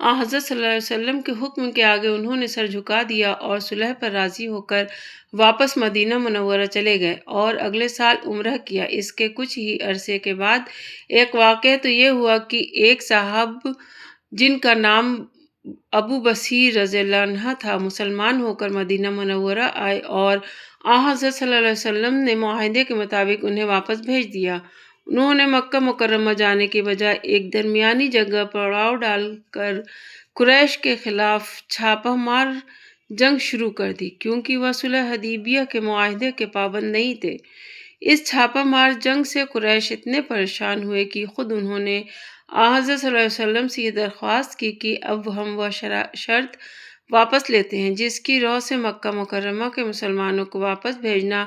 حضرت صلی اللہ علیہ وسلم کے حکم کے آگے انہوں نے سر جھکا دیا اور صلح پر راضی ہو کر واپس مدینہ منورہ چلے گئے اور اگلے سال عمرہ کیا۔ اس کے کچھ ہی عرصے کے بعد ایک واقعہ تو یہ ہوا کہ ایک صاحب جن کا نام ابو بصیر رضی اللہ عنہ تھا، مسلمان ہو کر مدینہ منورہ آئے اور حضرت صلی اللہ علیہ وسلم نے معاہدے کے مطابق انہیں واپس بھیج دیا۔ انہوں نے مکہ مکرمہ جانے کے بجائے ایک درمیانی جگہ پڑاؤ ڈال کر قریش کے خلاف چھاپہ مار جنگ شروع کر دی، کیونکہ وہ صلح حدیبیہ کے معاہدے کے پابند نہیں تھے۔ اس چھاپہ مار جنگ سے قریش اتنے پریشان ہوئے کہ خود انہوں نے حضرت صلی اللہ علیہ وسلم سے یہ درخواست کی کہ اب ہم وہ شرط واپس لیتے ہیں جس کی رو سے مکہ مکرمہ کے مسلمانوں کو واپس بھیجنا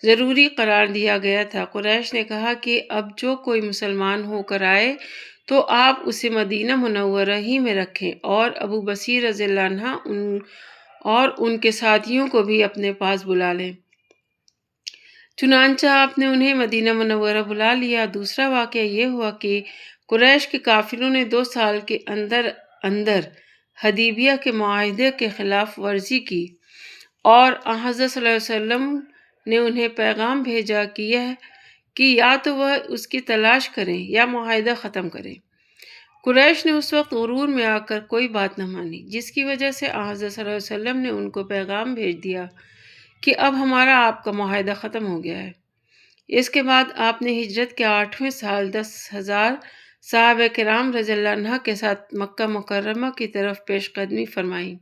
ضروری قرار دیا گیا تھا۔ قریش نے کہا کہ اب جو کوئی مسلمان ہو کر آئے تو آپ اسے مدینہ منورہ ہی میں رکھیں اور ابو بصیر رضی اللہ عنہ اور ان کے ساتھیوں کو بھی اپنے پاس بلا لیں۔ چنانچہ آپ نے انہیں مدینہ منورہ بلا لیا۔ دوسرا واقعہ یہ ہوا کہ قریش کے کافروں نے 2 سال کے اندر حدیبیہ کے معاہدے کے خلاف ورزی کی اور حضرت صلی اللہ علیہ وسلم نے انہیں پیغام بھیجا کہ یا تو وہ اس کی تلاش کریں یا معاہدہ ختم کریں۔ قریش نے اس وقت غرور میں آ کر کوئی بات نہ مانی، جس کی وجہ سے حضرت صلی اللہ علیہ وسلم نے ان کو پیغام بھیج دیا کہ اب ہمارا آپ کا معاہدہ ختم ہو گیا ہے۔ اس کے بعد آپ نے ہجرت کے 8ویں سال 10,000 صحابہ کرام رضی اللہ عنہ کے ساتھ مکہ مکرمہ کی طرف پیش قدمی فرمائی۔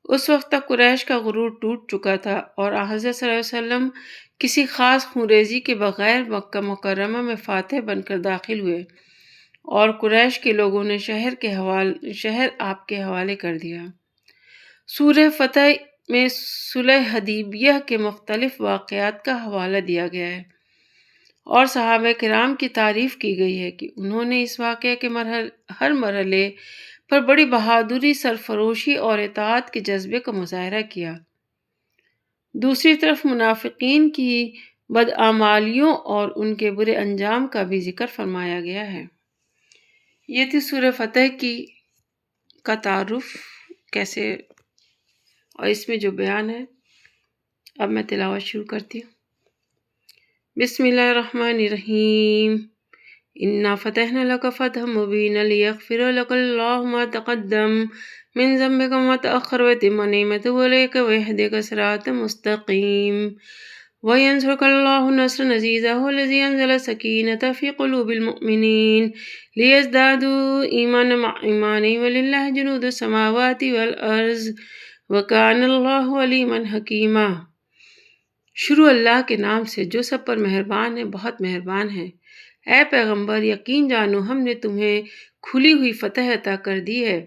اس وقت تک قریش کا غرور ٹوٹ چکا تھا اور حضرت صلی اللہ علیہ وسلم کسی خاص خونریزی کے بغیر مکہ مکرمہ میں فاتح بن کر داخل ہوئے اور قریش کے لوگوں نے شہر آپ کے حوالے کر دیا۔ سورہ فتح میں صلح حدیبیہ کے مختلف واقعات کا حوالہ دیا گیا ہے اور صحابہ کرام کی تعریف کی گئی ہے کہ انہوں نے اس واقعے کے ہر مرحلے پر بڑی بہادری، سرفروشی اور اطاعت کے جذبے کا مظاہرہ کیا۔ دوسری طرف منافقین کی بدعمالیوں اور ان کے برے انجام کا بھی ذکر فرمایا گیا ہے۔ یہ تھی سورہ فتح کا تعارف کیسے اور اس میں جو بیان ہے۔ اب میں تلاوت شروع کرتی ہوں۔ بسم اللہ الرحمن الرحیم۔ انا فتحنا لك فتحا مبینا لیغفر لك اللہ ما تقدم من ذنبك وما تأخر ويتم نعمته عليك ويهديك صراطا مستقيما وينصرك الله نصرا عزيزا هو الذي أنزل السكينة في قلوب المؤمنين ليزدادوا إيمانا مع إيمانهم ولله جنود السماوات والأرض وكان الله عليما حكيما۔ شروع اللہ کے نام سے جو سب پر مہربان ہے، بہت مہربان ہے۔ اے پیغمبر، یقین جانو ہم نے تمہیں کھلی ہوئی فتح عطا کر دی ہے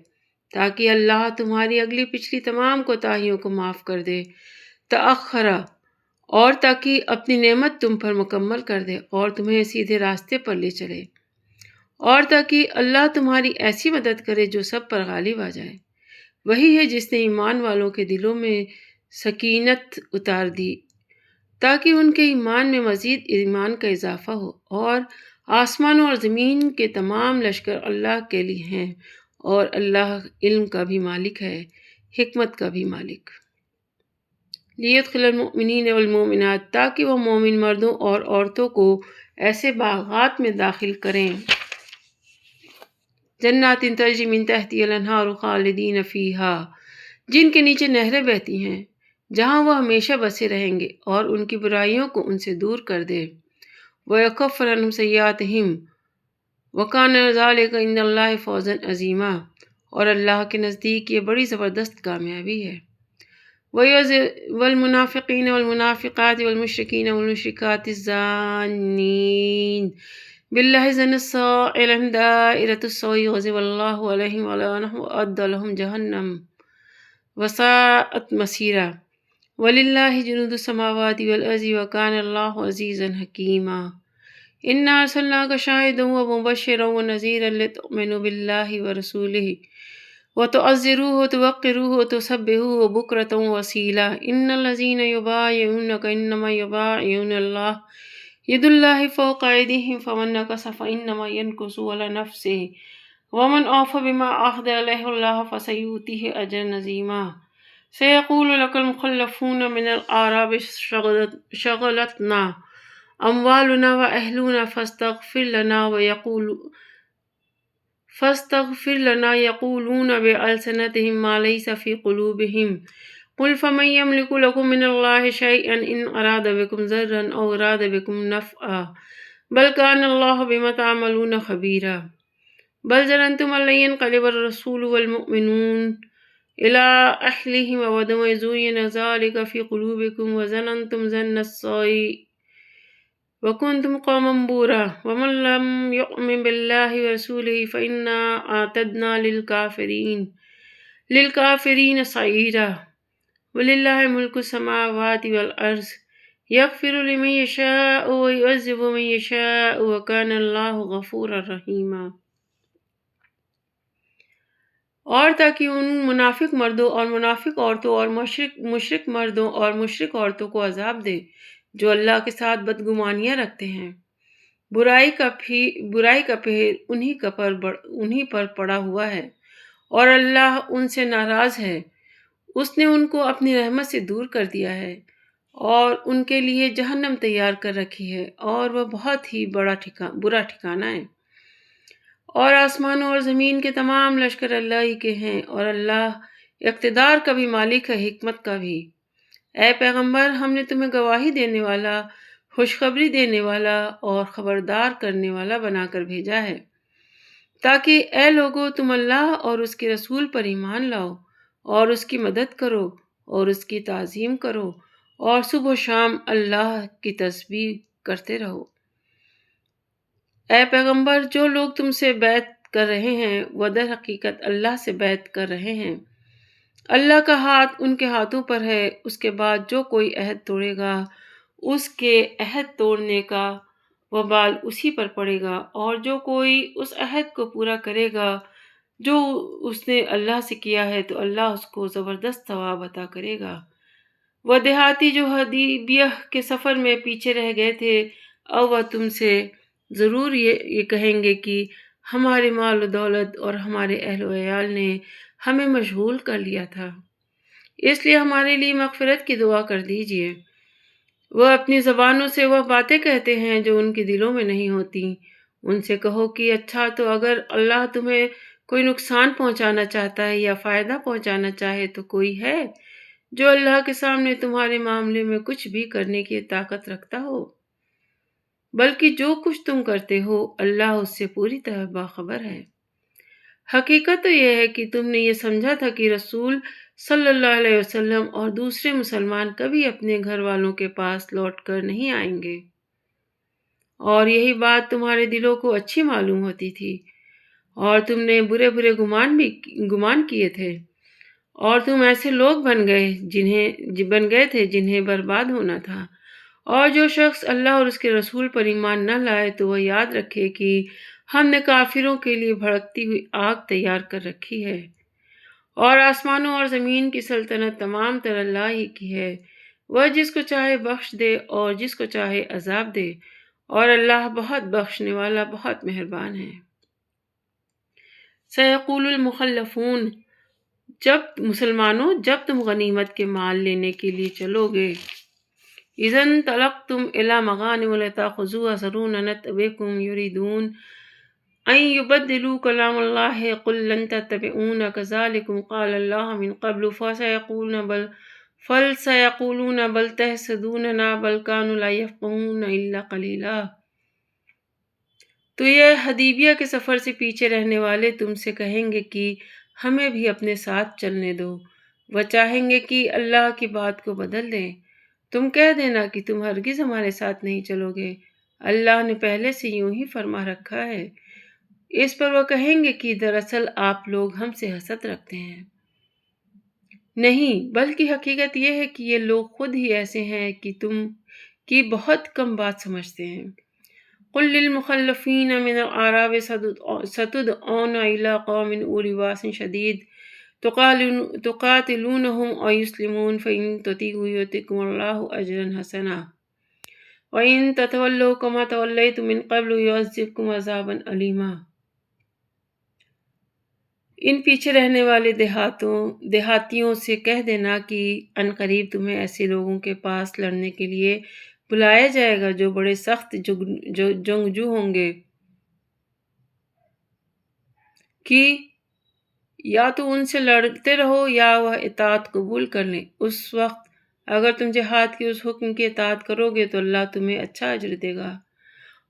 تاکہ اللہ تمہاری اگلی پچھلی تمام کوتاہیوں کو معاف کر دے، تأخرہ، اور تاکہ اپنی نعمت تم پر مکمل کر دے اور تمہیں سیدھے راستے پر لے چلے، اور تاکہ اللہ تمہاری ایسی مدد کرے جو سب پر غالب آ جائے۔ وہی ہے جس نے ایمان والوں کے دلوں میں سکینت اتار دی تاکہ ان کے ایمان میں مزید ایمان کا اضافہ ہو، اور آسمانوں اور زمین کے تمام لشکر اللہ کے لیے ہیں اور اللہ علم کا بھی مالک ہے، حکمت کا بھی مالک۔ لیدخل المؤمنین والمؤمنات، تاکہ وہ مومن مردوں اور عورتوں کو ایسے باغات میں داخل کریں، جنات تجری من تحتها الانہار خالدین فیہا، جن کے نیچے نہریں بہتی ہیں، جہاں وہ ہمیشہ بسے رہیں گے، اور ان کی برائیوں کو ان سے دور کر دے۔ وَيُكَفِّرُ عَنْهُمْ سَيِّئَاتِهِمْ وَكَانَ ذَلِكَ عِنْدَ اللَّهِ فَوْزًا عَظِيمًا، اور اللہ کے نزدیک یہ بڑی زبردست کامیابی ہے۔ وَالْمُنَافِقِينَ وَالْمُنَافِقَاتِ وَالْمُشْرِكِينَ وَالْمُشْرِكَاتِ الظَّانِّينَ بِاللَّهِ ظَنَّ السَّوْءِ لَهُمْ دَائِرَةُ السَّوْءِ وَغَضِبَ اللَّهُ عَلَيْهِمْ وَلَعَنَهُمْ وَأَعَدَّ لَهُمْ جَهَنَّمَ وَسَاءَتْ مَصِيرًا وَلِلَّهِ جُنُودُ السَّمَاوَاتِ وَالْأَرْضِ وَكَانَ اللَّهُ عَزِيزًا حَكِيمًا۔ إِنَّا أَرْسَلْنَاكَ شَاهِدًا وَمُبَشِّرًا وَنَذِيرًا لِتُؤْمِنُوا بِاللَّهِ وَرَسُولِهِ وَتُعَزِّرُوهُ وَتُوَقِّرُوهُ وَتُسَبِّحُوهُ بُكْرَةً وَأَصِيلًا۔ إِنَّ الَّذِينَ يُبَايِعُونَكَ إِنَّمَا يُبَايِعُونَ اللَّهَ يَدُ اللَّهِ فَوْقَ أَيْدِيهِمْ فَمَن نَكَثَ فَإِنَّمَا يَنكُثُ عَلَى نَفْسِهِ ومن أوفى بما عهد عليه الله فسيؤتيه أجرا عظيما. سيقول لك المخلفون من الأعراب شغلتنا أموالنا وأهلنا فاستغفر لنا يقولون بألسنتهم ما ليس في قلوبهم قل فمن يملك لكم من الله شيئا إن أراد بكم ضرا أو أراد بكم نفعا بل كان الله بما تعملون خبيرا بل ظننتم أن لن ينقلب الرسول والمؤمنون إلى أهلهم أبدا وزين ذلك في قلوبكم وظننتم ظن السوء وكنتم قوما بورا ومن لم يؤمن بالله ورسوله فإنا أعتدنا للكافرين سعيرا ولله ملك السماوات والأرض يغفر لمن يشاء ويعذب من يشاء وكان الله غفورا رحيما. اور تاکہ ان منافق مردوں اور منافق عورتوں اور مشرک مردوں اور مشرک عورتوں کو عذاب دے جو اللہ کے ساتھ بدگمانیاں رکھتے ہیں. برائی کا پھیر انہی پر پڑا ہوا ہے اور اللہ ان سے ناراض ہے. اس نے ان کو اپنی رحمت سے دور کر دیا ہے اور ان کے لیے جہنم تیار کر رکھی ہے اور وہ بہت ہی برا ٹھکانہ ہے. اور آسمانوں اور زمین کے تمام لشکر اللہ ہی کے ہیں اور اللہ اقتدار کا بھی مالک ہے، حکمت کا بھی. اے پیغمبر، ہم نے تمہیں گواہی دینے والا، خوشخبری دینے والا اور خبردار کرنے والا بنا کر بھیجا ہے تاکہ اے لوگو تم اللہ اور اس کے رسول پر ایمان لاؤ اور اس کی مدد کرو اور اس کی تعظیم کرو اور صبح و شام اللہ کی تسبیح کرتے رہو. اے پیغمبر، جو لوگ تم سے بیعت کر رہے ہیں وہ در حقیقت اللہ سے بیعت کر رہے ہیں. اللہ کا ہاتھ ان کے ہاتھوں پر ہے. اس کے بعد جو کوئی عہد توڑے گا اس کے عہد توڑنے کا وبال اسی پر پڑے گا، اور جو کوئی اس عہد کو پورا کرے گا جو اس نے اللہ سے کیا ہے تو اللہ اس کو زبردست ثواب عطا کرے گا. وہ دیہاتی جو حدیبیہ کے سفر میں پیچھے رہ گئے تھے اب وہ تم سے ضرور یہ کہیں گے کہ ہمارے مال و دولت اور ہمارے اہل و عیال نے ہمیں مشغول کر لیا تھا، اس لیے ہمارے لیے مغفرت کی دعا کر دیجیے. وہ اپنی زبانوں سے وہ باتیں کہتے ہیں جو ان کے دلوں میں نہیں ہوتی. ان سے کہو کہ اچھا، تو اگر اللہ تمہیں کوئی نقصان پہنچانا چاہتا ہے یا فائدہ پہنچانا چاہے تو کوئی ہے جو اللہ کے سامنے تمہارے معاملے میں کچھ بھی کرنے کی طاقت رکھتا ہو؟ بلکہ جو کچھ تم کرتے ہو اللہ اس سے پوری طرح باخبر ہے. حقیقت تو یہ ہے کہ تم نے یہ سمجھا تھا کہ رسول صلی اللہ علیہ وسلم اور دوسرے مسلمان کبھی اپنے گھر والوں کے پاس لوٹ کر نہیں آئیں گے، اور یہی بات تمہارے دلوں کو اچھی معلوم ہوتی تھی اور تم نے برے گمان کیے تھے، اور تم ایسے لوگ بن گئے تھے جنہیں برباد ہونا تھا. اور جو شخص اللہ اور اس کے رسول پر ایمان نہ لائے تو وہ یاد رکھے کہ ہم نے کافروں کے لیے بھڑکتی ہوئی آگ تیار کر رکھی ہے، اور آسمانوں اور زمین کی سلطنت تمام تر اللہ ہی کی ہے. وہ جس کو چاہے بخش دے اور جس کو چاہے عذاب دے، اور اللہ بہت بخشنے والا، بہت مہربان ہے. سیقول المخلفون، جب تم غنیمت کے مال لینے کے لیے چلو گے، اذا انطلقتم الى مغانم لتاخذوها ذرونا نتبعكم يريدون ان يبدلوا كلام الله قل لن تتبعونا كذلكم قال الله من قبل فسيقولون بل تحسدوننا بل كانوا لا يفقهون الا قليلا. تو یہ حدیبیہ کے سفر سے پیچھے رہنے والے تم سے کہیں گے کہ ہمیں بھی اپنے ساتھ چلنے دو. وہ چاہیں گے کہ اللہ کی بات کو بدل دیں. تم کہہ دینا کہ تم ہرگز ہمارے ساتھ نہیں چلو گے، اللہ نے پہلے سے یوں ہی فرما رکھا ہے. اس پر وہ کہیں گے کہ دراصل آپ لوگ ہم سے حسد رکھتے ہیں. نہیں، بلکہ حقیقت یہ ہے کہ یہ لوگ خود ہی ایسے ہیں کہ تم کی بہت کم بات سمجھتے ہیں. قل للمخلفین من الاعراب ستدعون الى قوم اولی باس شدید تقاتلونهم او یسلمون فإن تطیعوا یؤتکم اللہ اجرا حسنا وإن تتولوا كما توليتم من قبل يعذبكم عذابا علیما. ان پیچھے رہنے والے دیہاتیوں سے کہہ دینا کہ عنقریب تمہیں ایسے لوگوں کے پاس لڑنے کے لیے بلایا جائے گا جو بڑے سخت جنگجو ہوں گے، کہ یا تو ان سے لڑتے رہو یا وہ اطاعت قبول کر لیں۔ اس وقت اگر تم جہاد کے اس حکم کی اطاعت کرو گے تو اللہ تمہیں اچھا اجر دے گا،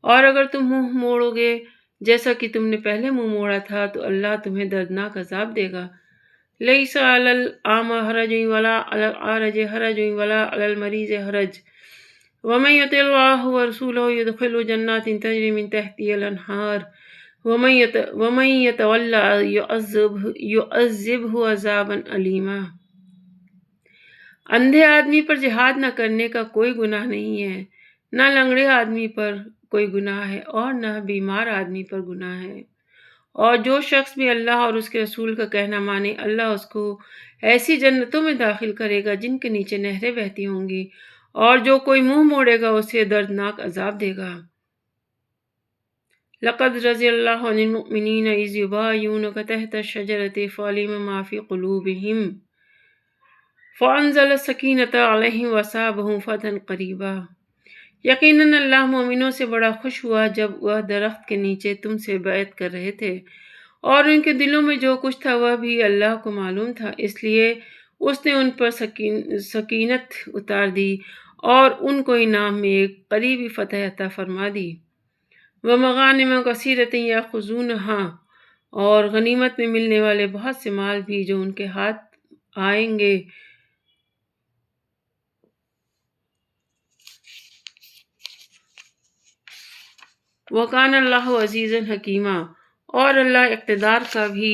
اور اگر تم منہ موڑو گے جیسا کہ تم نے پہلے منہ موڑا تھا تو اللہ تمہیں دردناک عذاب دے گا۔ لَيْسَ عَلَى الْأَعْمَى حَرَجٌ وَلَا عَلَى الْأَعْرَجِ حَرَجٌ وَلَا عَلَى الْمَرِيضِ حَرَجٌ وَمَن يُطِعِ اللَّهَ وَرَسُولَهُ يُدْخِلْهُ جَنَّاتٍ تَجْرِي مِن تَحْتِهَا الْأَنْهَارُ وَمَن يَتَوَلَّ يُعَذِّبْهُ عَذَابًا أَلِيمًا۔ اندھے آدمی پر جہاد نہ کرنے کا کوئی گناہ نہیں ہے، نہ لنگڑے آدمی پر کوئی گناہ ہے، اور نہ بیمار آدمی پر گناہ ہے، اور جو شخص بھی اللہ اور اس کے رسول کا کہنا مانے اللہ اس کو ایسی جنتوں میں داخل کرے گا جن کے نیچے نہریں بہتی ہوں گی، اور جو کوئی منہ موڑے گا اسے دردناک عذاب دے گا۔ لقد رضي الله عن المؤمنين إذ يبايعونك تحت الشجرة فعلم ما في قلوبهم فأنزل السكينة عليهم وأصابهم فتحا قريبا۔ یقیناً اللہ مومنوں سے بڑا خوش ہوا جب وہ درخت کے نیچے تم سے بیعت کر رہے تھے، اور ان کے دلوں میں جو کچھ تھا وہ بھی اللہ کو معلوم تھا، اس لیے اس نے ان پر سکینت اتار دی اور ان کو انعام میں ایک قریبی فتح عطا فرما دی۔ وَمَغَانِمَ كَثِيرَةً يَأْخُذُونَهَا، اور غنیمت میں ملنے والے بہت سے مال بھی جو ان کے ہاتھ آئیں گے۔ وَكَانَ اللَّهُ عَزِيزًا حَكِيمًا، اور اللہ اقتدار کا بھی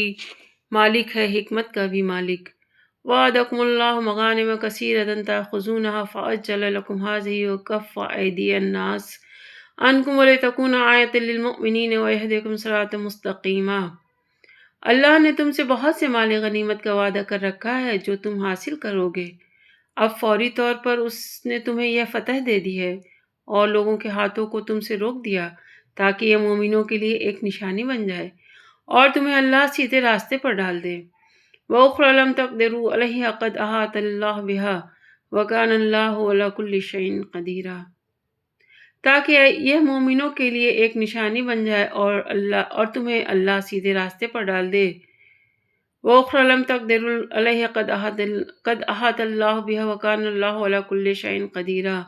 مالک ہے، حکمت کا بھی مالک۔ وَعَدَكُمُ اللَّهُ مَغَانِمَ كَثِيرَةً تَأْخُذُونَهَا فَعَجَّلَ لَكُمْ هَٰذِهِ وَكَفَّ أَيْدِيَ النَّاسِ عنکم وَلِتَکُونَ آیَةً لِلْمُؤْمِنِینَ وَیَہْدِیَکُمْ صِرَاطًا مُسْتَقِیمًا۔ اللہ نے تم سے بہت سے مال غنیمت کا وعدہ کر رکھا ہے جو تم حاصل کرو گے۔ اب فوری طور پر اس نے تمہیں یہ فتح دے دی ہے اور لوگوں کے ہاتھوں کو تم سے روک دیا تاکہ یہ مومنوں کے لیے ایک نشانی بن جائے اور تمہیں اللہ سیدھے راستے پر ڈال دے۔ وَأُخْرَىٰ لَمْ تَقْدِرُوا عَلَيْهَا قَدْ أَحَاطَ اللَّهُ بِهَا وَكَانَ اللَّهُ عَلَىٰ كُلِّ شَيْءٍ قَدِيرًا، تاکہ یہ مومنوں کے لیے ایک نشانی بن جائے اور تمہیں اللہ سیدھے راستے پر ڈال دے۔ وَأُخْرَىٰ لَمْ تَقْدِرُوا عَلَيْهَا قَدْ أَحَاطَ اللَّهُ بِهَا وَكَانَ اللَّهُ عَلَىٰ كُلِّ شَيْءٍ قَدِيرًا،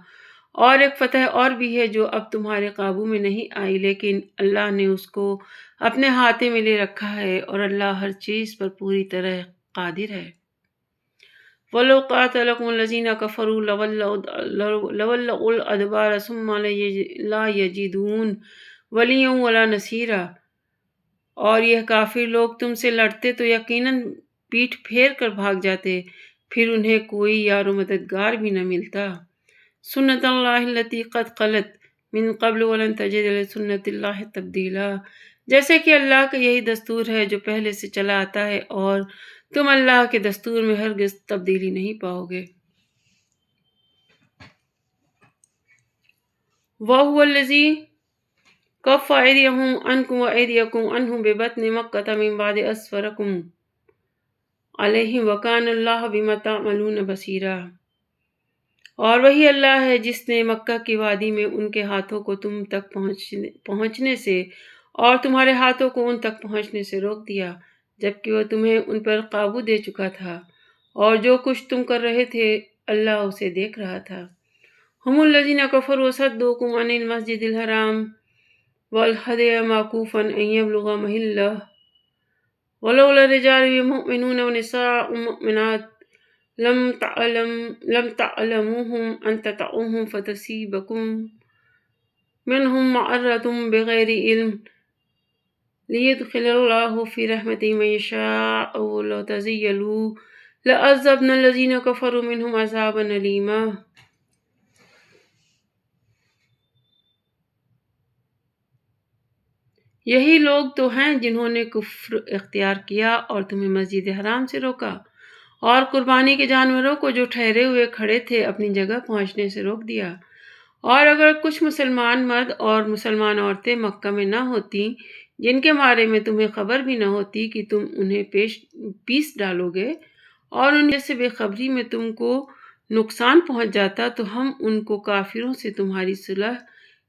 اور ایک فتح اور بھی ہے جو اب تمہارے قابو میں نہیں آئی لیکن اللہ نے اس کو اپنے ہاتھ میں لے رکھا ہے، اور اللہ ہر چیز پر پوری طرح قادر ہے۔ وَلَوْ قَاتَلَكُمُ الَّذِينَ كَفَرُوا لَوَلَّوُا الْأَدْبَارَ ثُمَّ لَا يَجِدُونَ وَلِيًّا وَلَا نَصِيرًا، اور یہ کافر لوگ تم سے لڑتے تو یقیناً پیٹھ پھیر کر بھاگ جاتے، پھر انہیں کوئی یار و مددگار بھی نہ ملتا۔ سُنَّتَ اللَّهِ الَّتِي قَدْ خَلَتْ مِن قَبْلُ وَلَن تَجِدَ لِسُنَّتِ اللَّهِ تَبْدِيلًا، جیسے کہ اللہ کا یہی دستور ہے جو پہلے سے چلا آتا ہے، اور تم اللہ کے دستور میں ہرگز تبدیلی نہیں پاؤ گے۔ وَهُوَ الَّذِي كَفَّ أَيْدِيَهُمْ عَنْكُمْ وَأَيْدِيَكُمْ عَنْهُمْ بِبَطْنِ مَكَّةَ مِن بَعْدِ أَظْفَرِكُمْ عَلَيْهِمْ وَكَانَ اللَّهُ بِمَا تَعْمَلُونَ بَصِيرًا، اور وہی اللہ ہے جس نے مکہ کی وادی میں ان کے ہاتھوں کو تم تک پہنچنے سے اور تمہارے ہاتھوں کو ان تک پہنچنے سے روک دیا جبکہ وہ تمہیں ان پر قابو دے چکا تھا، اور جو کچھ تم کر رہے تھے اللہ اسے دیکھ رہا تھا۔ ہم الذین کفروا وصدوکم عن المسجد الحرام والہدی معکوفا ان یبلغ محلہ ولولا رجال مؤمنون ونساء مؤمنات لم تعلموهم ان تطؤوهم فتصيبكم منهم معرة بغير علم ليدخل الله في رحمته من يشاء ولو تزيلوا لعذبنا الذين كفروا منهم عذابا أليما۔ یہی لوگ تو ہیں جنہوں نے کفر اختیار کیا اور تمہیں مسجد حرام سے روکا اور قربانی کے جانوروں کو جو ٹھہرے ہوئے کھڑے تھے اپنی جگہ پہنچنے سے روک دیا، اور اگر کچھ مسلمان مرد اور مسلمان عورتیں مکہ میں نہ ہوتی جن کے بارے میں تمہیں خبر بھی نہ ہوتی کہ تم انہیں پیس ڈالو گے، اور ان جیسے بے خبری میں تم کو نقصان پہنچ جاتا تو ہم ان کو کافروں سے تمہاری صلح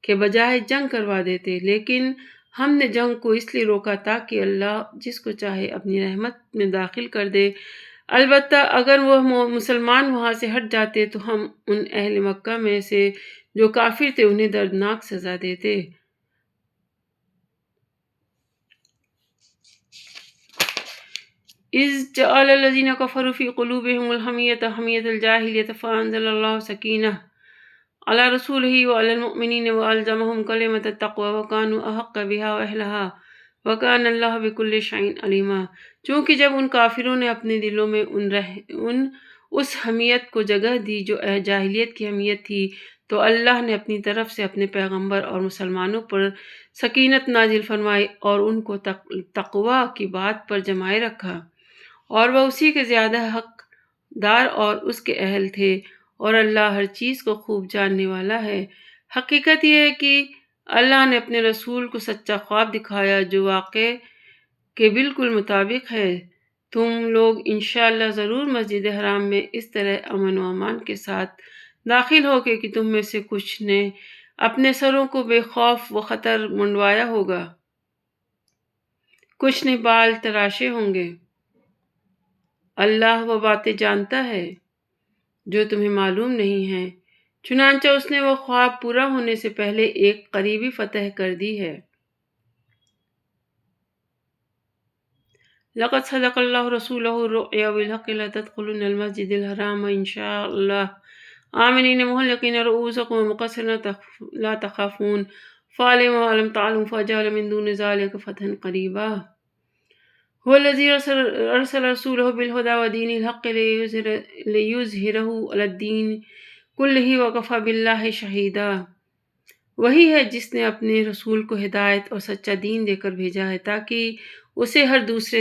کے بجائے جنگ کروا دیتے، لیکن ہم نے جنگ کو اس لیے روکا تاکہ اللہ جس کو چاہے اپنی رحمت میں داخل کر دے۔ البتہ اگر وہ مسلمان وہاں سے ہٹ جاتے تو ہم ان اہل مکہ میں سے جو کافر تھے انہیں دردناک سزا دیتے۔ اذ جعل الذين كفروا في قلوبهم الحمية حمية الجاهلية فأنزل الله سكينة على رسوله وعلى المؤمنين وألزمهم كلمة التقوى وكانوا أحق بها وأهلها وكان الله بكل شيء عليما۔ چونکہ جب ان کافروں نے اپنے دلوں میں اس حمیت کو جگہ دی جو جاہلیت کی حمیت تھی، تو اللہ نے اپنی طرف سے اپنے پیغمبر اور مسلمانوں پر سکینت نازل فرمائی اور ان کو تقوی کی بات پر جمائے رکھا، اور وہ اسی کے زیادہ حق دار اور اس کے اہل تھے، اور اللہ ہر چیز کو خوب جاننے والا ہے۔ حقیقت یہ ہے کہ اللہ نے اپنے رسول کو سچا خواب دکھایا جو واقع کے بالکل مطابق ہے۔ تم لوگ انشاءاللہ ضرور مسجد حرام میں اس طرح امن و امان کے ساتھ داخل ہوگے کہ تم میں سے کچھ نے اپنے سروں کو بے خوف و خطر منڈوایا ہوگا، کچھ نے بال تراشے ہوں گے۔ اللہ وہ باتیں جانتا ہے جو تمہیں معلوم نہیں ہیں، چنانچہ اس نے وہ خواب پورا ہونے سے پہلے ایک قریبی فتح کر دی ہے۔ لقد صدق اللہ رسولہ الرؤیا بالحق لتدخلن المسجد الحرام ان شاء اللہ آمنین محلقین رؤوسکم ومقصرین لا تخافون فاعلموا ما لم تعلموا فجعل من دون ذلك فتحا قریبا۔ هو الذي أرسل رسوله بالهدى ودين الحق ليظهره على الدين كله وكفى بالله شهيدا۔ وہی ہے جس نے اپنے رسول کو ہدایت اور سچا دین دے کر بھیجا ہے تاکہ اسے ہر دوسرے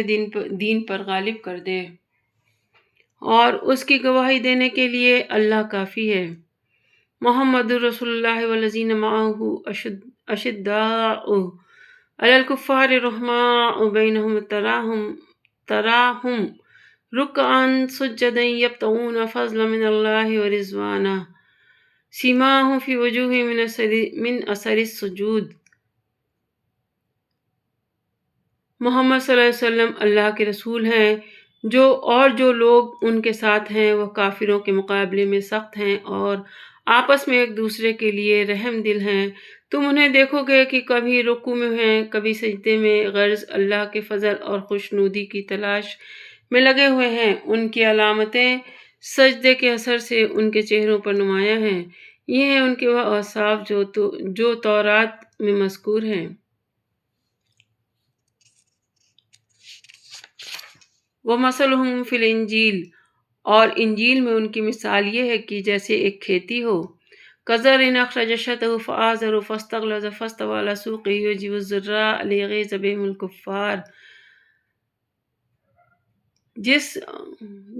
دین پر غالب کر دے، اور اس کی گواہی دینے کے لیے اللہ کافی ہے۔ محمد رسول اللہ والذین معہ اشداء علی الکفار رحماء بینہم تراہم رکعا سجدا یبتغون فضلا من اللہ ورضوانا سیماہم فی وجوہہم من اثر السجود۔ محمد صلی اللہ علیہ وسلم اللہ کے رسول ہیں، جو لوگ ان کے ساتھ ہیں وہ کافروں کے مقابلے میں سخت ہیں اور آپس میں ایک دوسرے کے لیے رحم دل ہیں۔ تم انہیں دیکھو گے کہ کبھی رکوع میں ہیں، کبھی سجدے میں، غرض اللہ کے فضل اور خوشنودی کی تلاش میں لگے ہوئے ہیں۔ ان کی علامتیں سجدے کے اثر سے ان کے چہروں پر نمایاں ہیں۔ یہ ہیں ان کے وہ اوصاف جو تورات میں مذکور ہیں۔ وَمَثَلُهُمْ فِي الْإِنْجِيلِ، اور انجیل میں ان کی مثال یہ ہے کہ جیسے ایک کھیتی ہو، كَزَرْعٍ أَخْرَجَ شَطْأَهُ فَآزَرَهُ فَاسْتَغْلَظَ فَاسْتَوَىٰ عَلَىٰ سُوقِهِ يُعْجِبُ الزُّرَّاعَ لِيَغِيظَ بِهِمُ الْكُفَّارَ۔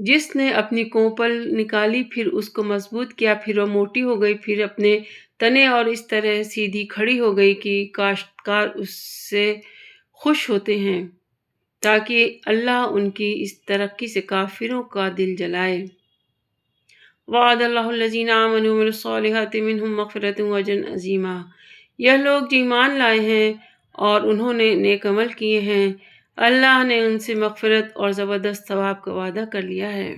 جس نے اپنی کونپل نکالی، پھر اس کو مضبوط کیا، پھر وہ موٹی ہو گئی، پھر اپنے تنے اور اس طرح سیدھی کھڑی ہو گئی کہ کاشتکار اس سے خوش ہوتے ہیں، تاکہ اللہ ان کی اس ترقی سے کافروں کا دل جلائے۔ وعد اللہ الذین آمنوا وعملوا الصالحات منہم مغفرۃ واجرا عظیما۔ یہ لوگ جو ایمان لائے ہیں اور انہوں نے نیک عمل کیے ہیں، اللہ نے ان سے مغفرت اور زبردست ثواب کا وعدہ کر لیا ہے۔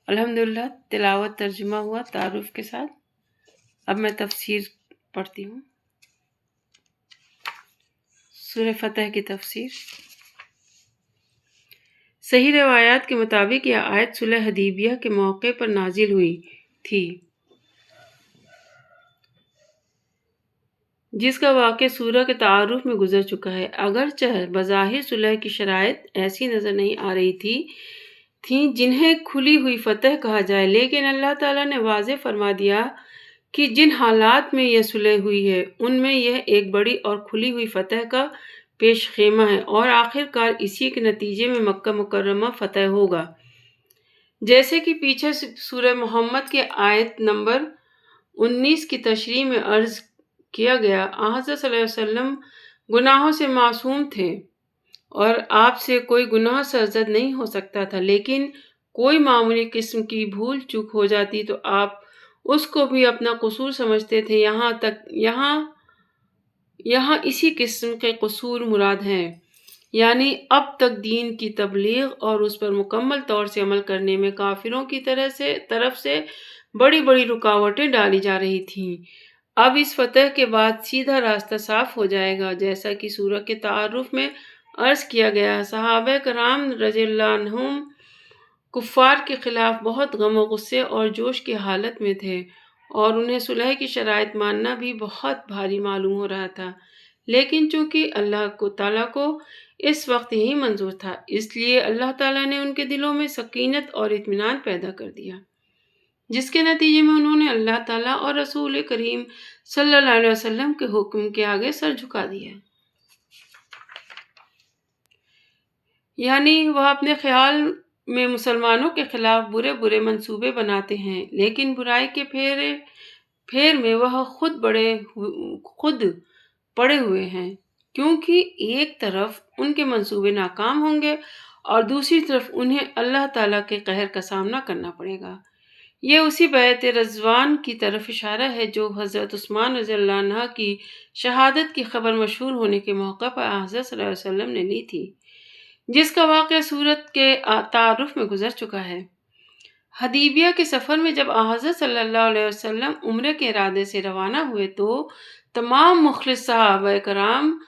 الحمدللہ، تلاوت ترجمہ ہوا تعارف کے ساتھ۔ اب میں تفسیر پڑھتی ہوں۔ سورہ فتح کی تفسیر۔ صحیح روایات کے مطابق یہ آیت صلح حدیبیہ کے موقع پر نازل ہوئی تھی، جس کا واقعہ سورہ کے تعارف میں گزر چکا ہے۔ اگرچہ بظاہر صلح کی شرائط ایسی نظر نہیں آ رہی تھیں جنہیں کھلی ہوئی فتح کہا جائے، لیکن اللہ تعالیٰ نے واضح فرما دیا کہ جن حالات میں یہ صلح ہوئی ہے ان میں یہ ایک بڑی اور کھلی ہوئی فتح کا پیش خیمہ ہے، اور آخر کار اسی کے نتیجے میں مکہ مکرمہ فتح ہوگا، جیسے کہ پیچھے سورہ محمد کے آیت نمبر 19 کی تشریح میں عرض کیا گیا۔ حضرت صلی اللہ علیہ وسلم گناہوں سے معصوم تھے اور آپ سے کوئی گناہ سرزد نہیں ہو سکتا تھا، لیکن کوئی معمولی قسم کی بھول چوک ہو جاتی تو آپ اس کو بھی اپنا قصور سمجھتے تھے۔ یہاں اسی قسم کے قصور مراد ہیں، یعنی اب تک دین کی تبلیغ اور اس پر مکمل طور سے عمل کرنے میں کافروں کی طرف سے بڑی بڑی رکاوٹیں ڈالی جا رہی تھیں۔ اب اس فتح کے بعد سیدھا راستہ صاف ہو جائے گا، جیسا کہ سورہ کے تعارف میں عرض کیا گیا۔ صحابہ کرام رضی اللہ عنہم کفار کے خلاف بہت غم و غصے اور جوش کی حالت میں تھے اور انہیں صلح کی شرائط ماننا بھی بہت بھاری معلوم ہو رہا تھا، لیکن چونکہ اللہ تعالیٰ کو اس وقت یہی منظور تھا، اس لیے اللہ تعالیٰ نے ان کے دلوں میں سکینت اور اطمینان پیدا کر دیا، جس کے نتیجے میں انہوں نے اللہ تعالیٰ اور رسول کریم صلی اللہ علیہ وسلم کے حکم کے آگے سر جھکا دیا۔ یعنی وہ اپنے خیال میں مسلمانوں کے خلاف برے برے منصوبے بناتے ہیں، لیکن برائی کے پھیر میں وہ خود پڑے ہوئے ہیں، کیونکہ ایک طرف ان کے منصوبے ناکام ہوں گے اور دوسری طرف انہیں اللہ تعالیٰ کے قہر کا سامنا کرنا پڑے گا۔ یہ اسی بیعت رضوان کی طرف اشارہ ہے جو حضرت عثمان رضی اللہ عنہ کی شہادت کی خبر مشہور ہونے کے موقع پر حضرت صلی اللہ علیہ وسلم نے لی تھی، جس کا واقعہ سورت کے تعارف میں گزر چکا ہے۔ حدیبیہ کے سفر میں جب حضرت صلی اللہ علیہ وسلم عمرے کے ارادے سے روانہ ہوئے تو تمام مخلص صحابہ کرام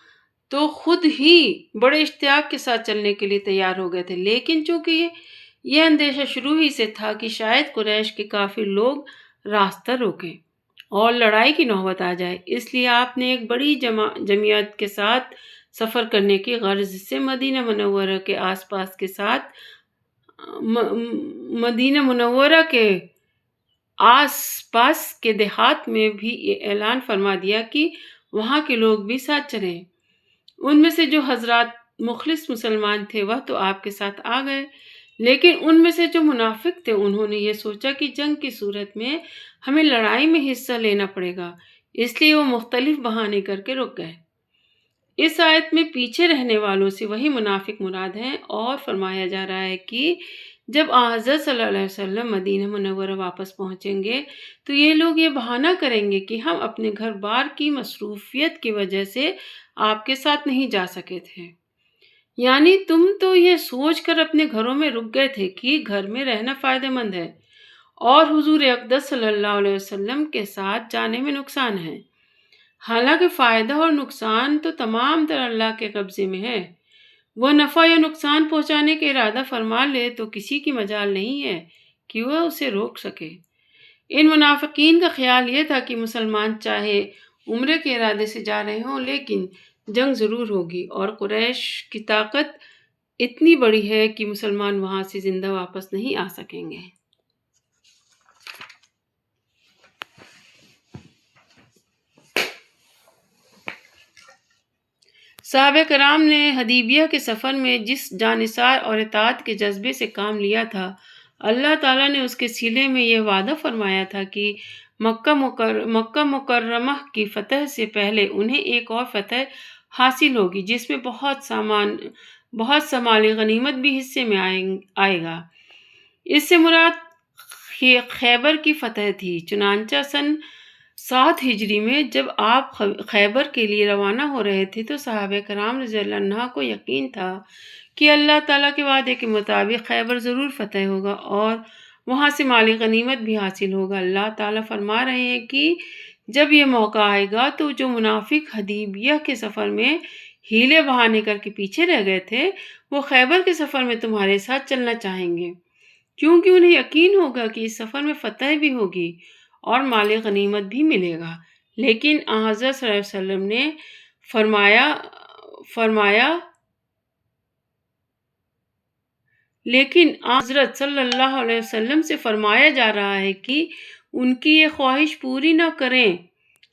تو خود ہی بڑے اشتیاق کے ساتھ چلنے کے لیے تیار ہو گئے تھے، لیکن چونکہ یہ اندیشہ شروع ہی سے تھا کہ شاید قریش کے کافر لوگ راستہ روکیں اور لڑائی کی نوبت آ جائے، اس لیے آپ نے ایک بڑی جمعیت کے ساتھ سفر کرنے کی غرض سے مدینہ منورہ کے آس پاس کے دیہات میں بھی اعلان فرما دیا کہ وہاں کے لوگ بھی ساتھ چلیں۔ ان میں سے جو حضرات مخلص مسلمان تھے وہ تو آپ کے ساتھ آ گئے، لیکن ان میں سے جو منافق تھے انہوں نے یہ سوچا کہ جنگ کی صورت میں ہمیں لڑائی میں حصہ لینا پڑے گا، اس لیے وہ مختلف بہانے کر کے رک گئے۔ اس آیت میں پیچھے رہنے والوں سے وہی منافق مراد ہیں اور فرمایا جا رہا ہے کہ جب حضرت صلی اللہ علیہ وسلم مدینہ منورہ واپس پہنچیں گے تو یہ لوگ یہ بہانہ کریں گے کہ ہم اپنے گھر بار کی مصروفیت کی وجہ سے آپ کے ساتھ نہیں جا سکے تھے، یعنی تم تو یہ سوچ کر اپنے گھروں میں رک گئے تھے کہ گھر میں رہنا فائدہ مند ہے اور حضور اقدس صلی اللہ علیہ وسلم کے ساتھ جانے میں نقصان ہے، حالانکہ فائدہ اور نقصان تو تمام تر اللہ کے قبضے میں ہے، وہ نفع یا نقصان پہنچانے کا ارادہ فرما لے تو کسی کی مجال نہیں ہے کہ وہ اسے روک سکے۔ ان منافقین کا خیال یہ تھا کہ مسلمان چاہے عمرے کے ارادے سے جا رہے ہوں لیکن جنگ ضرور ہوگی اور قریش کی طاقت اتنی بڑی ہے کہ مسلمان وہاں سے زندہ واپس نہیں آ سکیں گے۔ صحابہ کرام نے حدیبیہ کے سفر میں جس جانثار اور اطاعت کے جذبے سے کام لیا تھا، اللہ تعالیٰ نے اس کے صلے میں یہ وعدہ فرمایا تھا کہ مکہ مکرمہ کی فتح سے پہلے انہیں ایک اور فتح حاصل ہوگی جس میں بہت سا مال غنیمت بھی حصے میں آئے گا۔ اس سے مراد خیبر کی فتح تھی۔ چنانچہ سن 7 ہجری میں جب آپ خیبر کے لیے روانہ ہو رہے تھے تو صحابہ کرام رضی اللہ عنہ کو یقین تھا کہ اللہ تعالیٰ کے وعدے کے مطابق خیبر ضرور فتح ہوگا اور وہاں سے مالی غنیمت بھی حاصل ہوگا۔ اللہ تعالیٰ فرما رہے ہیں کہ جب یہ موقع آئے گا تو جو منافق حدیبیہ کے سفر میں ہیلے بہانے کر کے پیچھے رہ گئے تھے وہ خیبر کے سفر میں تمہارے ساتھ چلنا چاہیں گے، کیونکہ انہیں یقین ہوگا کہ اس سفر میں فتح بھی ہوگی اور مال غنیمت بھی ملے گا، لیکن حضرت صلی اللہ علیہ وسلم نے حضرت صلی اللہ علیہ وسلم سے فرمایا جا رہا ہے کہ ان کی یہ خواہش پوری نہ کریں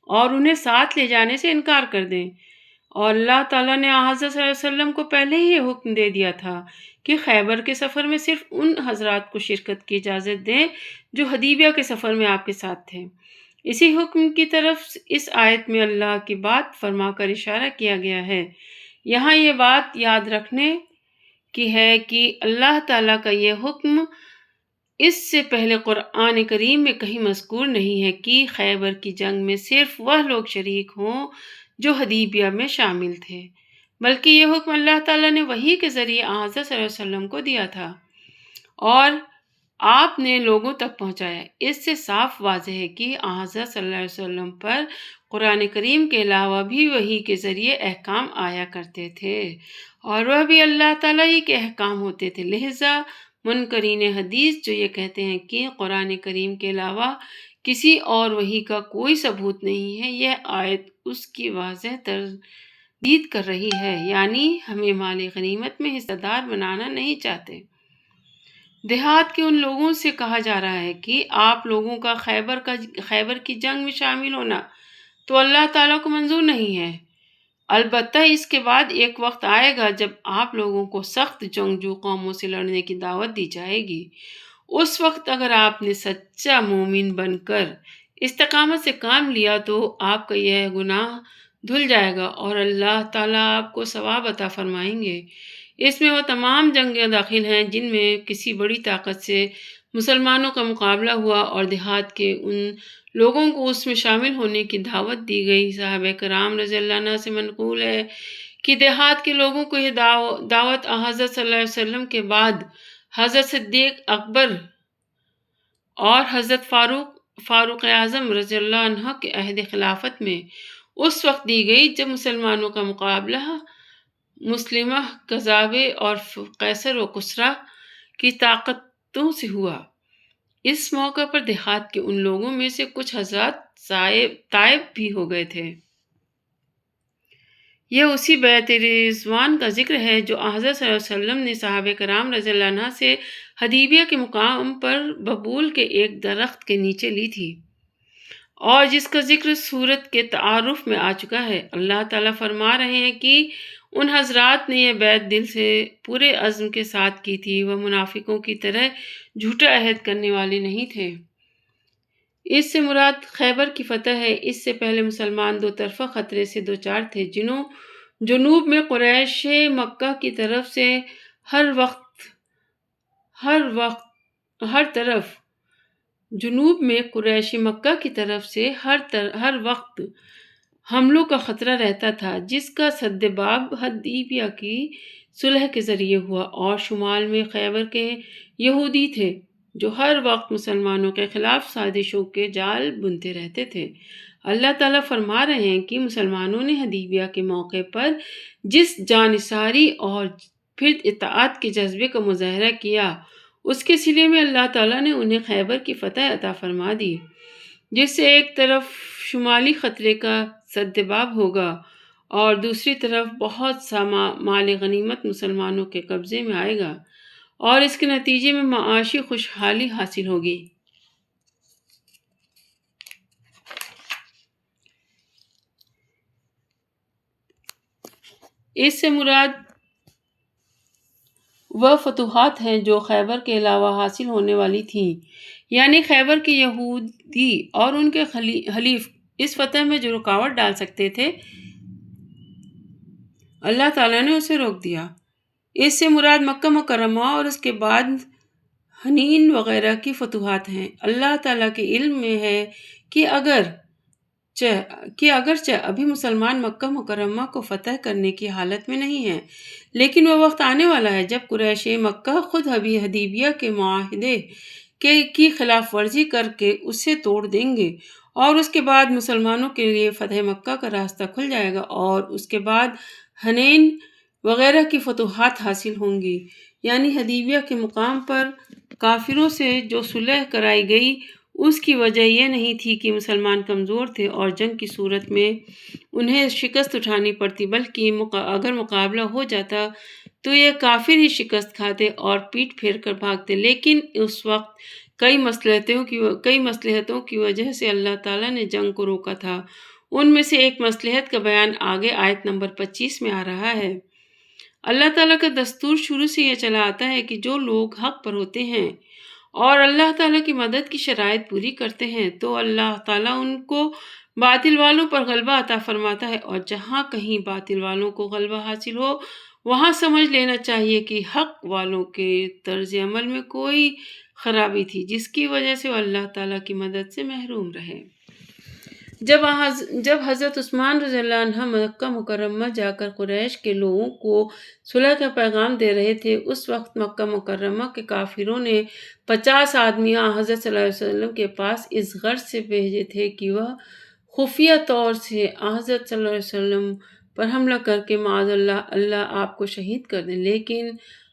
اور انہیں ساتھ لے جانے سے انکار کر دیں، اور اللہ تعالیٰ نے حضرت صلی اللہ علیہ وسلم کو پہلے ہی یہ حکم دے دیا تھا کہ خیبر کے سفر میں صرف ان حضرات کو شرکت کی اجازت دیں جو حدیبیہ کے سفر میں آپ کے ساتھ تھے۔ اسی حکم کی طرف اس آیت میں اللہ کی بات فرما کر اشارہ کیا گیا ہے۔ یہاں یہ بات یاد رکھنے کی ہے کہ اللہ تعالیٰ کا یہ حکم اس سے پہلے قرآن کریم میں کہیں مذکور نہیں ہے کہ خیبر کی جنگ میں صرف وہ لوگ شریک ہوں جو حدیبیہ میں شامل تھے، بلکہ یہ حکم اللہ تعالیٰ نے وحی کے ذریعے حضرت صلی اللہ علیہ وسلم کو دیا تھا اور آپ نے لوگوں تک پہنچایا۔ اس سے صاف واضح ہے کہ حضرت صلی اللہ علیہ وسلم پر قرآن کریم کے علاوہ بھی وحی کے ذریعے احکام آیا کرتے تھے اور وہ بھی اللہ تعالیٰ ہی کے احکام ہوتے تھے۔ لہذا منکرین حدیث جو یہ کہتے ہیں کہ قرآن کریم کے علاوہ کسی اور وحی کا کوئی ثبوت نہیں ہے، یہ آیت اس کی واضح تردید کر رہی ہے، یعنی ہمیں مال غنیمت میں حصہ دار بنانا نہیں چاہتے۔ دیہات کے ان لوگوں سے کہا جا رہا ہے کہ آپ لوگوں کا خیبر کی جنگ میں شامل ہونا تو اللہ تعالیٰ کو منظور نہیں ہے، البتہ اس کے بعد ایک وقت آئے گا جب آپ لوگوں کو سخت جنگجو قوموں سے لڑنے کی دعوت دی جائے گی۔ اس وقت اگر آپ نے سچا مومن بن کر استقامت سے کام لیا تو آپ کا یہ گناہ دھل جائے گا اور اللہ تعالیٰ آپ کو ثواب عطا فرمائیں گے۔ اس میں وہ تمام جنگیں داخل ہیں جن میں کسی بڑی طاقت سے مسلمانوں کا مقابلہ ہوا اور دیہات کے ان لوگوں کو اس میں شامل ہونے کی دعوت دی گئی۔ صحابہ کرام رضی اللہ عنہ سے منقول ہے کہ دیہات کے لوگوں کو یہ دعوت حضرت صلی اللہ علیہ وسلم کے بعد حضرت صدیق اکبر اور حضرت فاروق اعظم رضی اللہ عنہ کے عہد خلافت میں اس وقت دی گئی جب مسلمانوں کا مقابلہ مسلمہ کذابے اور قیصر و کسریٰ کی طاقتوں سے ہوا۔ اس موقع پر دیہات کے ان لوگوں میں سے کچھ حضرات تائب بھی ہو گئے تھے۔ یہ اسی بیعت رضوان کا ذکر ہے جو حضرت صلی اللہ علیہ وسلم نے صحابہ کرام رضی اللہ عنہ سے حدیبیہ کے مقام پر ببول کے ایک درخت کے نیچے لی تھی اور جس کا ذکر سورت کے تعارف میں آ چکا ہے۔ اللہ تعالیٰ فرما رہے ہیں کہ ان حضرات نے یہ بیعت دل سے پورے عزم کے ساتھ کی تھی، وہ منافقوں کی طرح جھوٹا عہد کرنے والے نہیں تھے۔ اس سے مراد خیبر کی فتح ہے۔ اس سے پہلے مسلمان دو طرفہ خطرے سے دوچار تھے۔ جنوب میں قریش مکہ کی طرف سے ہر وقت حملوں کا خطرہ رہتا تھا جس کا سدباب حدیبیہ کی صلح کے ذریعے ہوا، اور شمال میں خیبر کے یہودی تھے جو ہر وقت مسلمانوں کے خلاف سازشوں کے جال بنتے رہتے تھے۔ اللہ تعالیٰ فرما رہے ہیں کہ مسلمانوں نے حدیبیہ کے موقع پر جس جانثاری اور پھر اطاعت کے جذبے کا مظاہرہ کیا، اس کے صلے میں اللہ تعالیٰ نے انہیں خیبر کی فتح عطا فرما دی، جس سے ایک طرف شمالی خطرے کا سدباب ہوگا اور دوسری طرف بہت سا مال غنیمت مسلمانوں کے قبضے میں آئے گا اور اس کے نتیجے میں معاشی خوشحالی حاصل ہوگی۔ اس سے مراد وہ فتوحات ہیں جو خیبر کے علاوہ حاصل ہونے والی تھیں، یعنی خیبر کے یہودی اور ان کے حلیف اس فتح میں جو رکاوٹ ڈال سکتے تھے، اللہ تعالیٰ نے اسے روک دیا۔ اس سے مراد مکہ مکرمہ اور اس کے بعد حنین وغیرہ کی فتوحات ہیں۔ اللہ تعالیٰ کے علم میں ہے کہ اگرچہ ابھی مسلمان مکہ مکرمہ کو فتح کرنے کی حالت میں نہیں ہیں، لیکن وہ وقت آنے والا ہے جب قریش مکہ خود حدیبیہ کے معاہدے کی خلاف ورزی کر کے اسے توڑ دیں گے اور اس کے بعد مسلمانوں کے لیے فتح مکہ کا راستہ کھل جائے گا اور اس کے بعد حنین وغیرہ کی فتوحات حاصل ہوں گی۔ یعنی حدیبیہ کے مقام پر کافروں سے جو صلح کرائی گئی اس کی وجہ یہ نہیں تھی کہ مسلمان کمزور تھے اور جنگ کی صورت میں انہیں شکست اٹھانی پڑتی، بلکہ اگر مقابلہ ہو جاتا تو یہ کافر ہی شکست کھاتے اور پیٹ پھیر کر بھاگتے، لیکن اس وقت کئی مصلحتوں کی وجہ سے اللہ تعالیٰ نے جنگ کو روکا تھا۔ ان میں سے ایک مصلحت کا بیان آگے آیت نمبر 25 میں آ رہا ہے۔ اللہ تعالیٰ کا دستور شروع سے یہ چلا آتا ہے کہ جو لوگ حق پر ہوتے ہیں اور اللہ تعالیٰ کی مدد کی شرائط پوری کرتے ہیں تو اللہ تعالیٰ ان کو باطل والوں پر غلبہ عطا فرماتا ہے، اور جہاں کہیں باطل والوں کو غلبہ حاصل ہو وہاں سمجھ لینا چاہیے کہ حق والوں کے طرز عمل میں کوئی خرابی تھی جس کی وجہ سے وہ اللہ تعالیٰ کی مدد سے محروم رہے۔ جب حضرت عثمان رضی اللہ عنہ مکہ مکرمہ جا کر قریش کے لوگوں کو صلح کا پیغام دے رہے تھے، اس وقت مکہ مکرمہ کے کافروں نے 50 آدمی حضرت صلی اللہ علیہ وسلم کے پاس اس غرض سے بھیجے تھے کہ وہ خفیہ طور سے حضرت صلی اللہ علیہ وسلم پر حملہ کر کے معاذ اللہ آپ کو شہید کر دیں، لیکن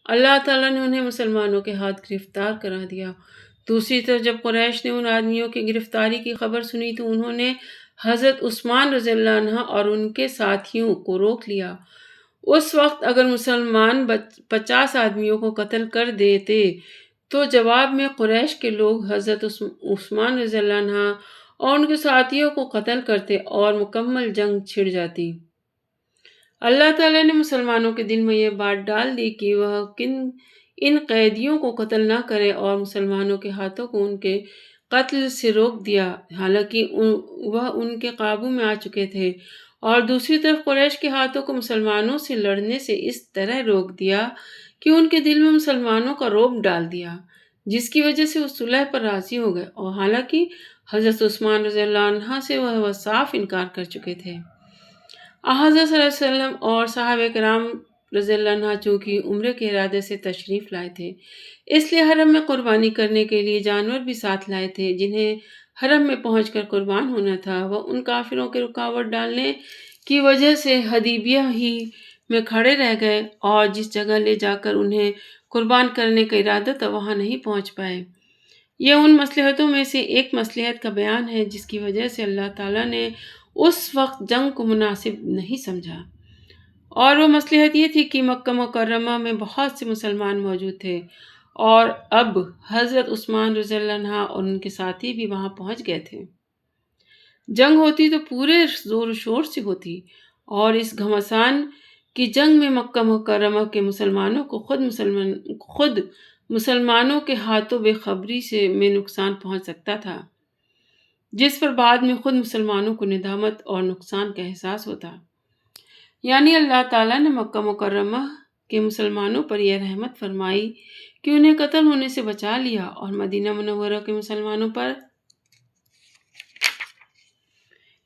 اللہ تعالیٰ نے انہیں مسلمانوں کے ہاتھ گرفتار کرا دیا۔ دوسری طرف جب قریش نے ان آدمیوں کی گرفتاری کی خبر سنی تو انہوں نے حضرت عثمان رضی اللہ عنہ اور ان کے ساتھیوں کو روک لیا۔ اس وقت اگر مسلمان 50 آدمیوں کو قتل کر دیتے تو جواب میں قریش کے لوگ حضرت عثمان رضی اللہ عنہ اور ان کے ساتھیوں کو قتل کرتے اور مکمل جنگ چھڑ جاتی۔ اللہ تعالیٰ نے مسلمانوں کے دل میں یہ بات ڈال دی کہ وہ ان قیدیوں کو قتل نہ کرے اور مسلمانوں کے ہاتھوں کو ان کے قتل سے روک دیا، حالانکہ وہ ان کے قابو میں آ چکے تھے، اور دوسری طرف قریش کے ہاتھوں کو مسلمانوں سے لڑنے سے اس طرح روک دیا کہ ان کے دل میں مسلمانوں کا رعب ڈال دیا، جس کی وجہ سے وہ صلح پر راضی ہو گئے، اور حالانکہ حضرت عثمان رضی اللہ عنہ سے وہ صاف انکار کر چکے تھے۔ حضرت صلی اللہ علیہ وسلم اور صحابہ کرام رضی اللہ عنہ چونکہ عمرے کے ارادے سے تشریف لائے تھے، اس لیے حرم میں قربانی کرنے کے لیے جانور بھی ساتھ لائے تھے جنہیں حرم میں پہنچ کر قربان ہونا تھا۔ وہ ان کافروں کے رکاوٹ ڈالنے کی وجہ سے حدیبیہ ہی میں کھڑے رہ گئے اور جس جگہ لے جا کر انہیں قربان کرنے کا ارادہ تھا وہاں نہیں پہنچ پائے۔ یہ ان مصلحتوں میں سے ایک مصلحت کا بیان ہے جس کی وجہ سے اللہ تعالیٰ نے اس وقت جنگ کو مناسب نہیں سمجھا، اور وہ مصلحت یہ تھی کہ مکہ مکرمہ میں بہت سے مسلمان موجود تھے اور اب حضرت عثمان رضی اللہ عنہ اور ان کے ساتھی بھی وہاں پہنچ گئے تھے۔ جنگ ہوتی تو پورے زور و شور سے ہوتی، اور اس گھمسان کی جنگ میں مکہ مکرمہ کے مسلمانوں کو خود مسلمانوں کے ہاتھوں بے خبری سے میں نقصان پہنچ سکتا تھا، جس پر بعد میں خود مسلمانوں کو ندامت اور نقصان کا احساس ہوتا۔ یعنی اللہ تعالیٰ نے مکہ مکرمہ کے مسلمانوں پر یہ رحمت فرمائی کہ انہیں قتل ہونے سے بچا لیا، اور مدینہ منورہ کے مسلمانوں پر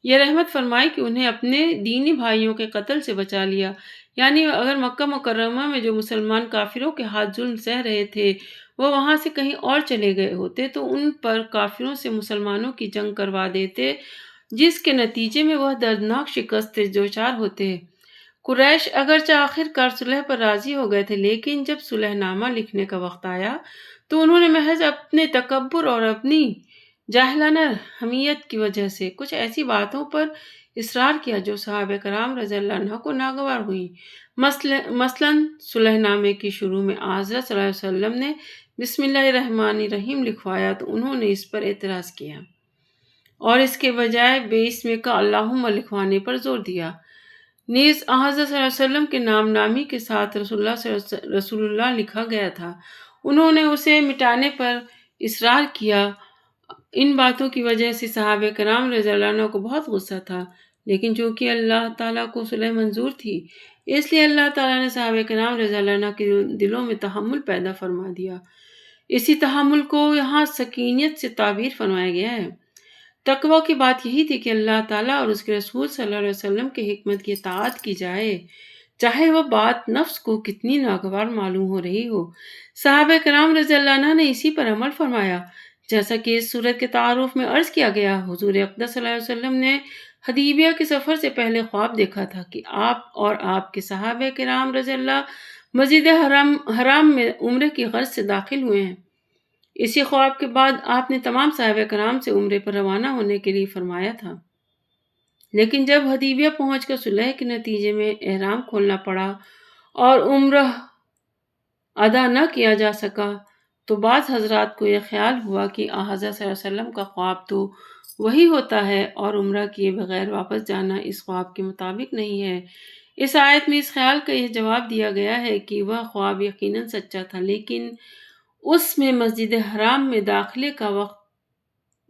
یہ رحمت فرمائی کہ انہیں اپنے دینی بھائیوں کے قتل سے بچا لیا۔ یعنی اگر مکہ مکرمہ میں جو مسلمان کافروں کے ہاتھ ظلم سہ رہے تھے وہ وہاں سے کہیں اور چلے گئے ہوتے تو ان پر کافروں سے مسلمانوں کی جنگ کروا دیتے، جس کے نتیجے میں وہ دردناک شکست سے دوچار ہوتے۔ قریش اگرچہ آخر کار صلح پر راضی ہو گئے تھے، لیکن جب صلح نامہ لکھنے کا وقت آیا تو انہوں نے محض اپنے تکبر اور اپنی جاہلانہ حمیت کی وجہ سے کچھ ایسی باتوں پر اصرار کیا جو صحابہ کرام رضی اللہ عنہ کو ناگوار ہوئیں۔ مثلاً صلح نامے کی شروع میں حضرت صلی اللہ علیہ وسلم نے بسم اللہ الرحمن الرحیم لکھوایا تو انہوں نے اس پر اعتراض کیا اور اس کے بجائے بسم کا اللہم لکھوانے پر زور دیا۔ نیز حضرت صلی اللہ علیہ وسلم کے نام نامی کے ساتھ رسول اللہ لکھا گیا تھا، انہوں نے اسے مٹانے پر اصرار کیا۔ ان باتوں کی وجہ سے صحابہ کرام رضی اللہ عنہ کو بہت غصہ تھا، لیکن چونکہ اللہ تعالیٰ کو صلح منظور تھی اس لیے اللہ تعالیٰ نے صحابہ کرام رضی اللہ عنہ کے دلوں میں تحمل پیدا فرما دیا۔ اسی تحمل کو یہاں سکینت سے تعبیر فرمایا گیا ہے۔ تقویٰ کی بات یہی تھی کہ اللہ تعالیٰ اور اس کے رسول صلی اللہ علیہ وسلم کی حکمت کی اطاعت کی جائے، چاہے وہ بات نفس کو کتنی ناگوار معلوم ہو رہی ہو۔ صحابہ کرام رضی اللہ عنہ نے اسی پر عمل فرمایا، جیسا کہ اس صورت کے تعارف میں عرض کیا گیا۔ حضور اقدس صلی اللہ علیہ وسلم نے حدیبیہ کے سفر سے پہلے خواب دیکھا تھا کہ آپ اور آپ کے صحابہ کرام رضی اللہ مسجد حرام میں عمرے کی غرض سے داخل ہوئے ہیں۔ اسی خواب کے بعد آپ نے تمام صحابہ کرام سے عمرے پر روانہ ہونے کے لیے فرمایا تھا، لیکن جب حدیبیہ پہنچ کر صلح کے نتیجے میں احرام کھولنا پڑا اور عمرہ ادا نہ کیا جا سکا تو بعض حضرات کو یہ خیال ہوا کہ حضرت صلی اللہ علیہ وسلم کا خواب تو وہی ہوتا ہے اور عمرہ کیے بغیر واپس جانا اس خواب کے مطابق نہیں ہے۔ اس آیت میں اس خیال کا یہ جواب دیا گیا ہے کہ وہ خواب یقیناً سچا تھا، لیکن اس میں مسجد حرام میں داخلے کا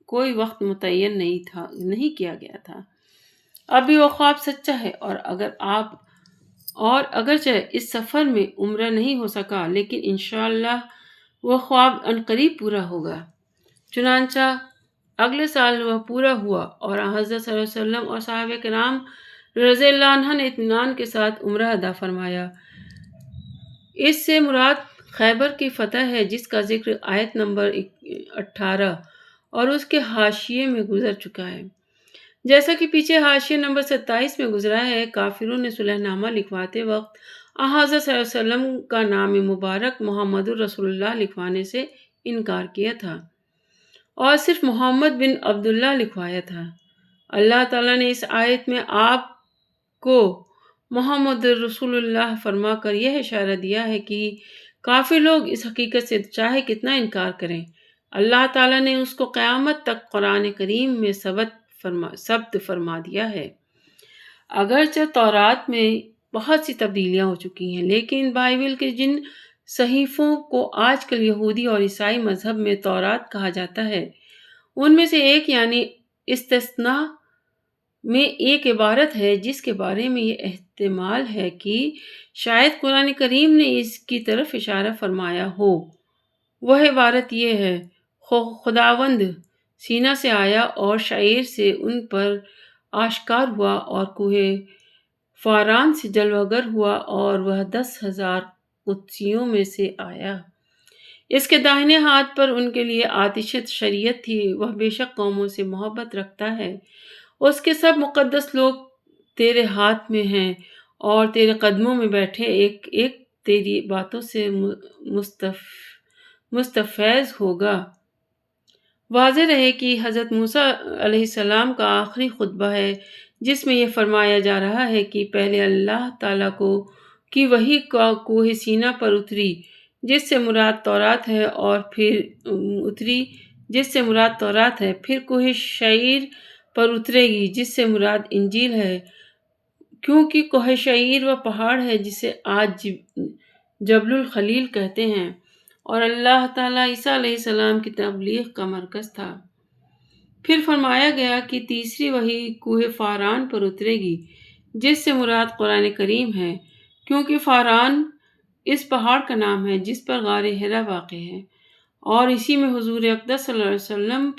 کوئی وقت متعین نہیں کیا گیا تھا۔ اب بھی وہ خواب سچا ہے، اور اگرچہ اس سفر میں عمرہ نہیں ہو سکا، لیکن انشاءاللہ وہ خواب عنقریب پورا ہوگا۔ چنانچہ اگلے سال وہ پورا ہوا اور حضرت صلی اللہ علیہ وسلم اور صحابہ کرام رضی اللہ عنہ نے اطمینان کے ساتھ عمرہ ادا فرمایا۔ اس سے مراد خیبر کی فتح ہے، جس کا ذکر آیت نمبر 18 اور اس کے حاشیے میں گزر چکا ہے۔ جیسا کہ پیچھے حاشیے نمبر 27 میں گزرا ہے، کافروں نے صلح نامہ لکھواتے وقت حضرت صلی اللہ علیہ وسلم کا نام مبارک محمد الرسول اللہ لکھوانے سے انکار کیا تھا اور صرف محمد بن عبداللہ لکھوایا تھا۔ اللہ تعالیٰ نے اس آیت میں آپ کو محمد رسول اللہ فرما کر یہ اشارہ دیا ہے کہ کافر لوگ اس حقیقت سے چاہے کتنا انکار کریں، اللہ تعالیٰ نے اس کو قیامت تک قرآن کریم میں ثبت فرما دیا ہے۔ اگرچہ تورات میں بہت سی تبدیلیاں ہو چکی ہیں، لیکن بائبل کے جن صحیفوں کو آج کل یہودی اور عیسائی مذہب میں تورات کہا جاتا ہے، ان میں سے ایک یعنی استثناء میں ایک عبارت ہے جس کے بارے میں یہ احتمال ہے کہ شاید قرآن کریم نے اس کی طرف اشارہ فرمایا ہو۔ وہ عبارت یہ ہے: خداوند سینا سے آیا اور شعیر سے ان پر آشکار ہوا اور کوہ فاران سے جلوہ گر ہوا اور وہ 10,000 قدسیوں میں سے آیا۔ اس کے داہنے ہاتھ پر ان کے لیے آتش شریعت تھی، وہ بے شک قوموں سے محبت رکھتا ہے۔ اس کے سب مقدس لوگ تیرے ہاتھ میں ہیں اور تیرے قدموں میں بیٹھے ایک ایک تیری باتوں سے مستفیض ہوگا۔ واضح رہے کہ حضرت موسیٰ علیہ السلام کا آخری خطبہ ہے، جس میں یہ فرمایا جا رہا ہے کہ پہلے اللہ تعالیٰ کی وحی کوہ سینا پر اتری جس سے مراد تورات ہے، اور پھر کوہ شعیر پر اترے گی جس سے مراد انجیل ہے، کیونکہ کوہ شعیر وہ پہاڑ ہے جسے آج جبل الخلیل کہتے ہیں، اور اللہ تعالیٰ عیسیٰ علیہ السلام کی تبلیغ کا مرکز تھا۔ پھر فرمایا گیا کہ تیسری وحی کوہ فاران پر اترے گی جس سے مراد قرآن کریم ہے، کیونکہ فاران اس پہاڑ کا نام ہے جس پر غار حرا واقع ہے، اور اسی میں حضور اقدس صلی اللہ علیہ وسلم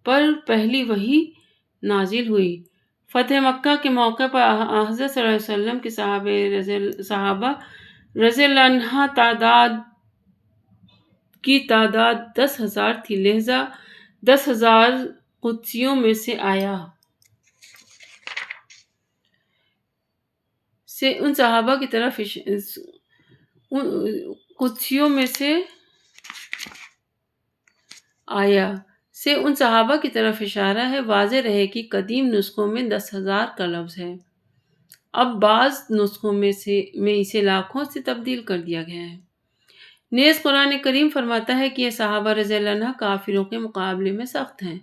پر پہلی وحی نازل ہوئی۔ فتح مکہ کے موقع پر حضرت صلی اللہ علیہ وسلم کے صحابہ رضی اللہ عنہ کی تعداد 10,000 تھی، لہذا 10,000 قدسیوں میں سے آیا۔ ان صحابہ کی طرف اشارہ ہے۔ واضح رہے کہ قدیم نسخوں میں 10,000 کا لفظ ہے، اب بعض نسخوں میں اسے لاکھوں سے تبدیل کر دیا گیا ہے۔ نیز قرآن کریم فرماتا ہے کہ یہ صحابہ رضی اللہ عنہ کافروں کے مقابلے میں سخت ہیں۔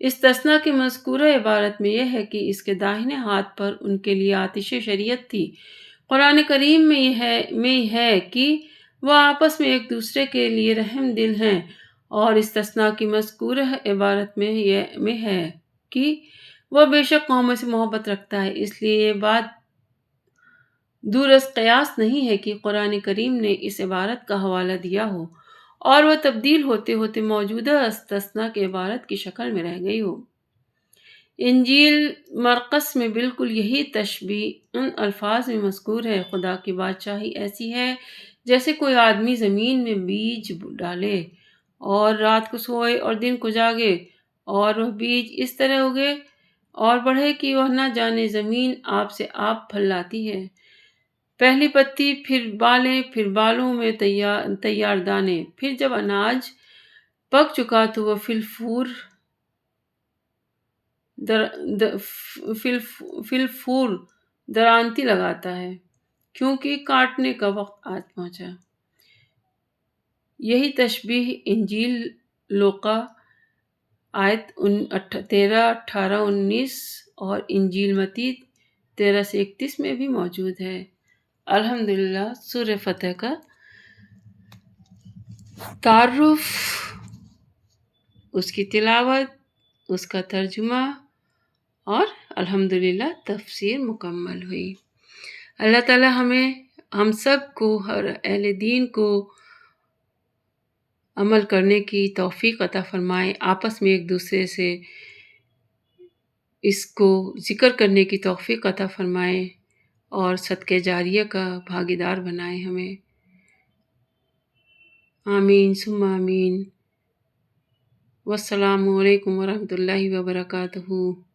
استثناء کی مذکورہ عبارت میں یہ ہے کہ اس کے داہنے ہاتھ پر ان کے لیے آتش شریعت تھی۔ قرآن کریم میں یہ ہے کہ وہ آپس میں ایک دوسرے کے لیے رحم دل ہیں، اور استثناء کی مذکورہ عبارت میں ہے کہ وہ بے شک قوموں سے محبت رکھتا ہے۔ اس لیے یہ بات دور از قیاس نہیں ہے کہ قرآن کریم نے اس عبارت کا حوالہ دیا ہو اور وہ تبدیل ہوتے ہوتے موجودہ استثناء کی عبارت کی شکل میں رہ گئی ہو۔ انجیل مرقس میں بالکل یہی تشبیہ ان الفاظ میں مذکور ہے: خدا کی بادشاہی ایسی ہے جیسے کوئی آدمی زمین میں بیج ڈالے اور رات کو سوئے اور دن کو جاگے، اور وہ بیج اس طرح اگے اور بڑھے کہ وہ نہ جانے زمین آپ سے آپ پھل لاتی ہے، پہلی پتی، پھر بالیں، پھر بالوں میں تیار دانے، پھر جب اناج پک چکا تو وہ فل پھور درانتی لگاتا ہے، کیونکہ کاٹنے کا وقت آج پہنچا۔ یہی تشبیہ انجیل لوقا آیت 13، 18، 19 اور انجیل متی 13 سے 31 میں بھی موجود ہے۔ الحمدللہ، سورہ فتح کا تعارف، اس کی تلاوت، اس کا ترجمہ اور الحمدللہ تفسیر مکمل ہوئی۔ اللہ تعالیٰ ہم سب کو، ہر اہل دین کو عمل کرنے کی توفیق عطا فرمائے، آپس میں ایک دوسرے سے اس کو ذکر کرنے کی توفیق عطا فرمائے اور صدقہ جاریہ کا بھاگیدار بنائے ہمیں۔ آمین ثم آمین۔ والسلام علیکم ورحمۃ اللہ وبرکاتہ۔